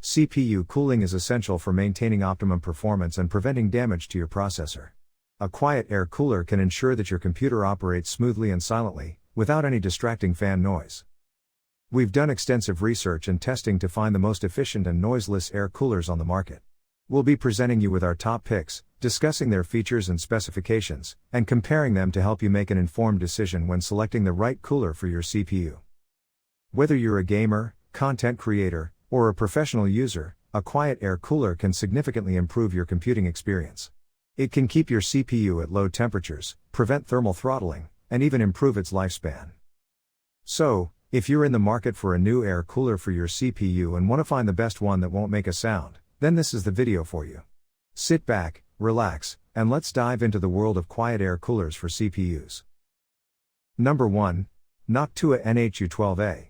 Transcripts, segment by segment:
CPU cooling is essential for maintaining optimum performance and preventing damage to your processor. A quiet air cooler can ensure that your computer operates smoothly and silently, without any distracting fan noise. We've done extensive research and testing to find the most efficient and noiseless air coolers on the market. We'll be presenting you with our top picks, discussing their features and specifications, and comparing them to help you make an informed decision when selecting the right cooler for your CPU. Whether you're a gamer, content creator, or a professional user, a quiet air cooler can significantly improve your computing experience. It can keep your CPU at low temperatures, prevent thermal throttling, and even improve its lifespan. So, if you're in the market for a new air cooler for your CPU and want to find the best one that won't make a sound, then this is the video for you. Sit back, relax, and let's dive into the world of quiet air coolers for CPUs. Number 1. Noctua NH-U12A.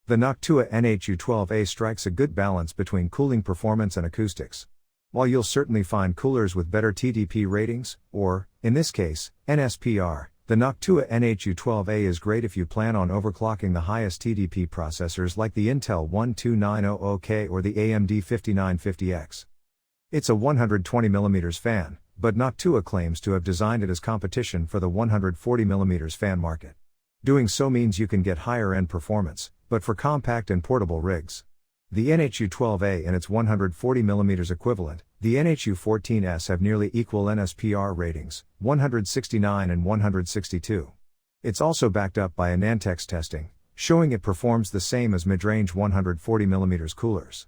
The Noctua NH-U12A strikes a good balance between cooling performance and acoustics. While you'll certainly find coolers with better TDP ratings, or, in this case, NSPR, the Noctua NH-U12A is great if you plan on overclocking the highest TDP processors like the Intel 12900K or the AMD 5950X. It's a 120mm fan, but Noctua claims to have designed it as competition for the 140mm fan market. Doing so means you can get higher-end performance, but for compact and portable rigs. The NH-U12A and its 140mm equivalent, the NH-U14S, have nearly equal NSPR ratings, 169 and 162. It's also backed up by Anantex testing, showing it performs the same as mid-range 140mm coolers.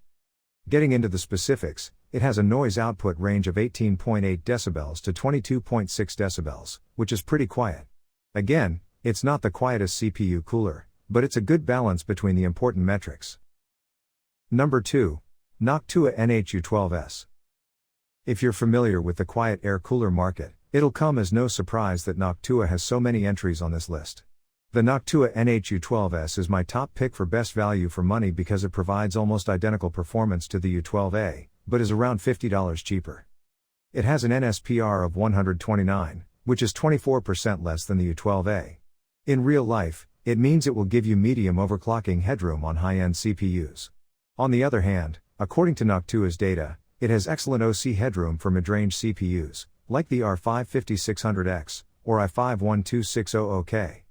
Getting into the specifics, it has a noise output range of 18.8 dB to 22.6 dB, which is pretty quiet. Again, it's not the quietest CPU cooler, but it's a good balance between the important metrics. Number 2. Noctua NH-U12S. If you're familiar with the quiet air cooler market, it'll come as no surprise that Noctua has so many entries on this list. The Noctua NH-U12S is my top pick for best value for money because it provides almost identical performance to the U12A, but is around $50 cheaper. It has an NSPR of 129, which is 24% less than the U12A. In real life, it means it will give you medium overclocking headroom on high-end CPUs. On the other hand, according to Noctua's data, it has excellent OC headroom for mid-range CPUs, like the R55600X, or i5-12600K.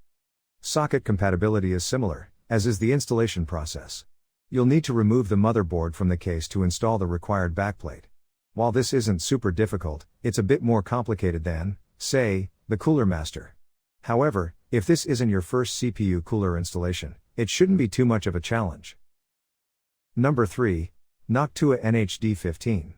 Socket compatibility is similar, as is the installation process. You'll need to remove the motherboard from the case to install the required backplate. While this isn't super difficult, it's a bit more complicated than, say, the Cooler Master. However, if this isn't your first CPU cooler installation, it shouldn't be too much of a challenge. Number 3. Noctua NH-D15.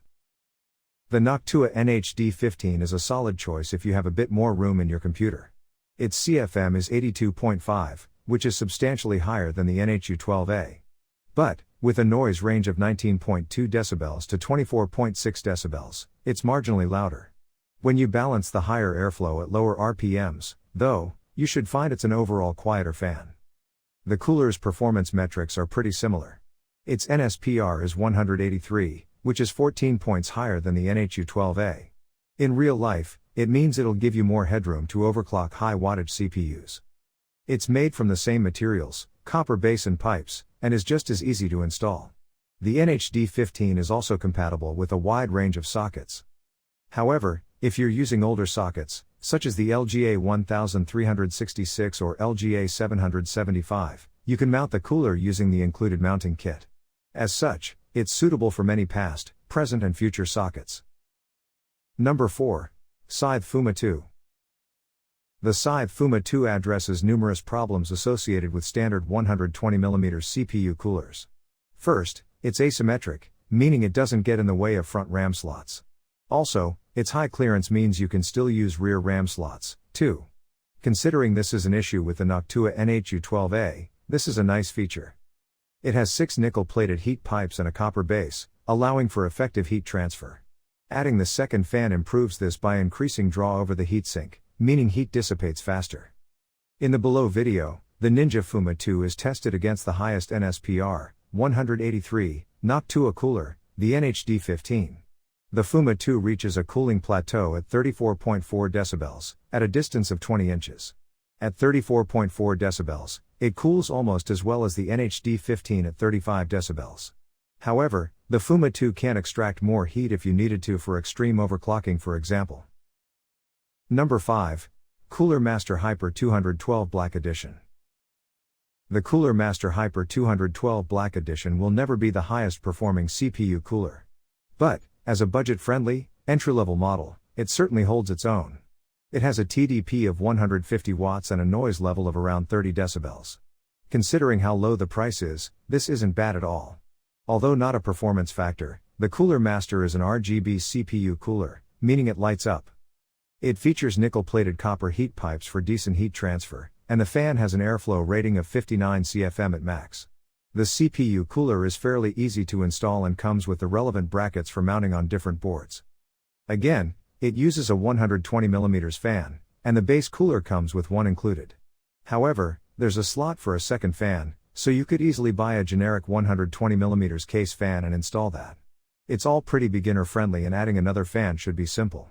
The Noctua NH-D15 is a solid choice if you have a bit more room in your computer. Its CFM is 82.5, which is substantially higher than the NH-U12A. But, with a noise range of 19.2 dB to 24.6 dB, it's marginally louder. When you balance the higher airflow at lower RPMs, though, you should find it's an overall quieter fan. The cooler's performance metrics are pretty similar. Its NSPR is 183, which is 14 points higher than the NH-U12A. In real life, it means it'll give you more headroom to overclock high wattage CPUs. It's made from the same materials, copper base and pipes, and is just as easy to install. The NH-D15 is also compatible with a wide range of sockets. However, if you're using older sockets, such as the LGA 1366 or LGA 775, you can mount the cooler using the included mounting kit. As such, it's suitable for many past, present and future sockets. Number 4. Scythe Fuma 2. The Scythe Fuma 2 addresses numerous problems associated with standard 120mm CPU coolers. First, it's asymmetric, meaning it doesn't get in the way of front RAM slots. Also, its high clearance means you can still use rear RAM slots, too. Considering this is an issue with the Noctua NH-U12A, this is a nice feature. It has 6 nickel-plated heat pipes and a copper base, allowing for effective heat transfer. Adding the second fan improves this by increasing draw over the heatsink, meaning heat dissipates faster. In the below video, the Ninja Fuma 2 is tested against the highest NSPR, 183, Noctua cooler, the NH-D15. The Fuma 2 reaches a cooling plateau at 34.4 dB, at a distance of 20 inches. At 34.4 dB, it cools almost as well as the NH-D15 at 35 dB. However, the Fuma 2 can extract more heat if you needed to for extreme overclocking, for example. Number 5. Cooler Master Hyper 212 Black Edition. The Cooler Master Hyper 212 Black Edition will never be the highest performing CPU cooler. But, as a budget-friendly, entry-level model, it certainly holds its own. It has a TDP of 150 watts and a noise level of around 30 decibels. Considering how low the price is, this isn't bad at all. Although not a performance factor, the Cooler Master is an RGB CPU cooler, meaning it lights up. It features nickel-plated copper heat pipes for decent heat transfer, and the fan has an airflow rating of 59 CFM at max. The CPU cooler is fairly easy to install and comes with the relevant brackets for mounting on different boards. Again, it uses a 120mm fan, and the base cooler comes with one included. However, there's a slot for a second fan, so you could easily buy a generic 120mm case fan and install that. It's all pretty beginner friendly, and adding another fan should be simple.